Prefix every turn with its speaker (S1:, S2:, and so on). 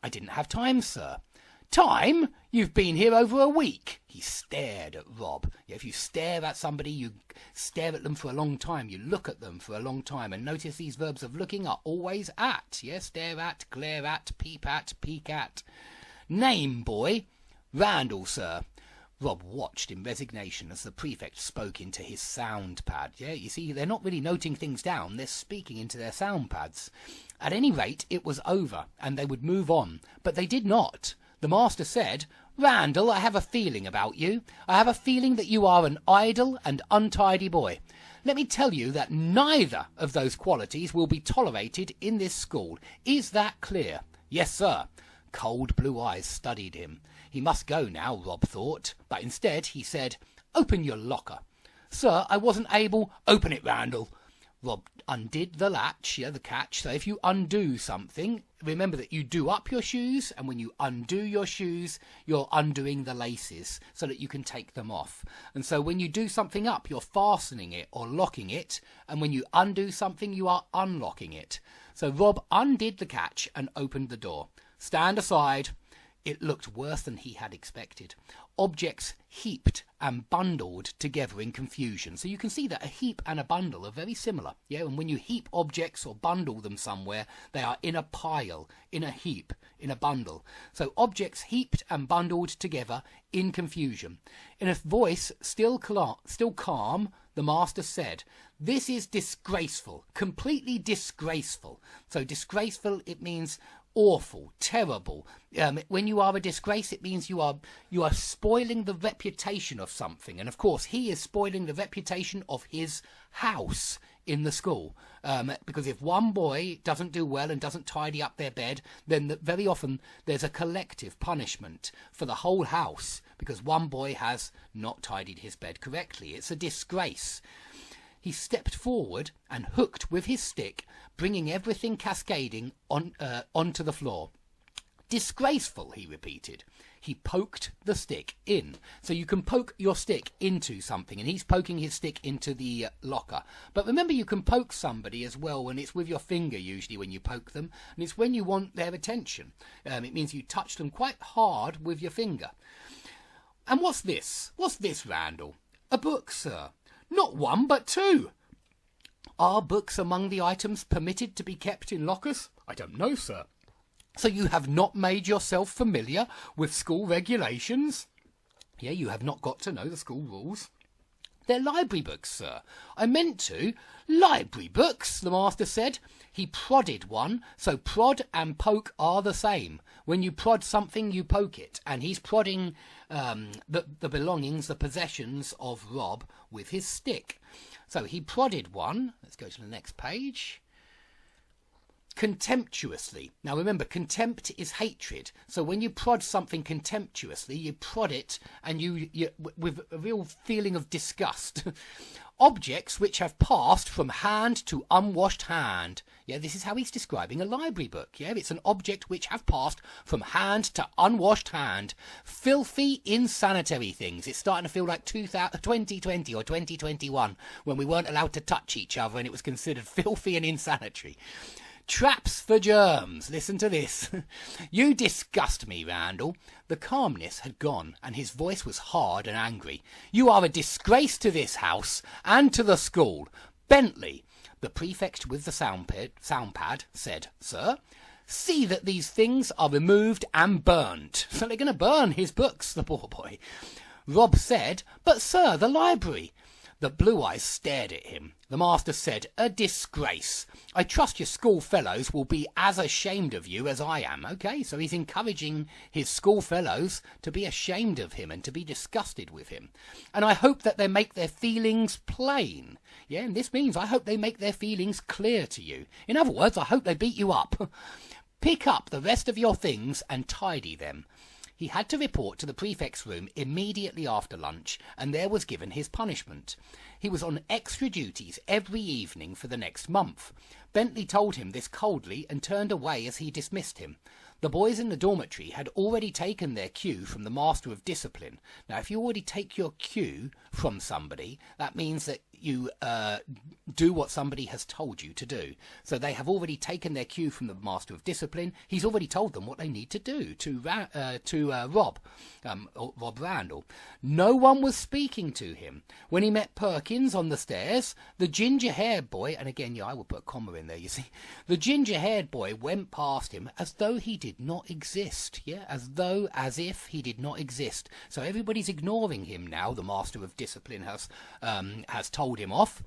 S1: I didn't have time, sir. Time? You've been here over a week. He stared at Rob. If you stare at somebody, you stare at them for a long time. You look at them for a long time. And notice these verbs of looking are always at. Yeah, stare at, glare at, peep at, peek at. Name, boy. Randall, sir. Rob watched in resignation as the prefect spoke into his sound pad. Yeah, you see, they're not really noting things down. They're speaking into their sound pads. At any rate, it was over, and they would move on. But they did not. The master said, Randall, I have a feeling about you. I have a feeling that you are an idle and untidy boy. Let me tell you that neither of those qualities will be tolerated in this school. Is that clear? Yes, sir. Cold blue eyes studied him. He must go now, Rob thought, but instead he said, Open your locker. Sir, I wasn't able. Open it, Randall. Rob undid the latch, the catch. So if you undo something, remember that you do up your shoes, and when you undo your shoes, you're undoing the laces so that you can take them off. And so when you do something up, you're fastening it or locking it, and when you undo something, you are unlocking it. So Rob undid the catch and opened the door. Stand aside. It looked worse than he had expected. Objects heaped and bundled together in confusion. So you can see that a heap and a bundle are very similar. Yeah, and when you heap objects or bundle them somewhere, they are in a pile, in a heap, in a bundle. So objects heaped and bundled together in confusion. In a voice still calm, the master said, This is disgraceful, completely disgraceful. So disgraceful, it means awful, terrible. When you are a disgrace, it means you are spoiling the reputation of something. And of course, he is spoiling the reputation of his house in the school. Because if one boy doesn't do well and doesn't tidy up their bed, then very often there's a collective punishment for the whole house because one boy has not tidied his bed correctly. It's a disgrace. He stepped forward and hooked with his stick, bringing everything cascading onto the floor. Disgraceful, he repeated. He poked the stick in. So you can poke your stick into something, and he's poking his stick into the locker. But remember, you can poke somebody as well when it's with your finger, usually, when you poke them, and it's when you want their attention. It means you touch them quite hard with your finger. And what's this? What's this, Randall? A book, sir. Not one, but two. Are books among the items permitted to be kept in lockers? I don't know, sir. So you have not made yourself familiar with school regulations? Yeah, you have not got to know the school rules. They're library books, sir. I meant to. Library books, the master said. He prodded one, so prod and poke are the same. When you prod something, you poke it. And he's prodding the belongings, the possessions of Rob with his stick. So he prodded one. Let's go to the next page. Contemptuously. Now remember, contempt is hatred. So when you prod something contemptuously, you prod it and you with a real feeling of disgust. Objects which have passed from hand to unwashed hand. Yeah, this is how he's describing a library book. Yeah, it's an object which have passed from hand to unwashed hand. Filthy, insanitary things. It's starting to feel like 2020 or 2021 when we weren't allowed to touch each other and it was considered filthy and insanitary. Traps for germs. Listen to this. You disgust me, Randall. The calmness had gone, and his voice was hard and angry. You are a disgrace to this house and to the school. Bentley, the prefect with the sound pad, said, Sir, see that these things are removed and burned. So they're going to burn his books, the poor boy. Rob said, But, sir, the library. The blue eyes stared at him. The master said, A disgrace. I trust your school fellows will be as ashamed of you as I am. Okay, so he's encouraging his school fellows to be ashamed of him and to be disgusted with him. And I hope that they make their feelings plain. Yeah, and this means I hope they make their feelings clear to you. In other words, I hope they beat you up. Pick up the rest of your things and tidy them. He had to report to the prefect's room immediately after lunch, and there was given his punishment. He was on extra duties every evening for the next month. Bentley told him this coldly and turned away as he dismissed him. The boys in the dormitory had already taken their cue from the master of discipline. Now, if you already take your cue from somebody, that means that you do what somebody has told you to do. So they have already taken their cue from the Master of Discipline. He's already told them what they need to do to Rob Randall. No one was speaking to him. When he met Perkins on the stairs, the ginger-haired boy, and again, yeah, I will put a comma in there, you see, the ginger-haired boy went past him as though he did not exist, yeah, as if he did not exist. So everybody's ignoring him now. The Master of Discipline has told him off.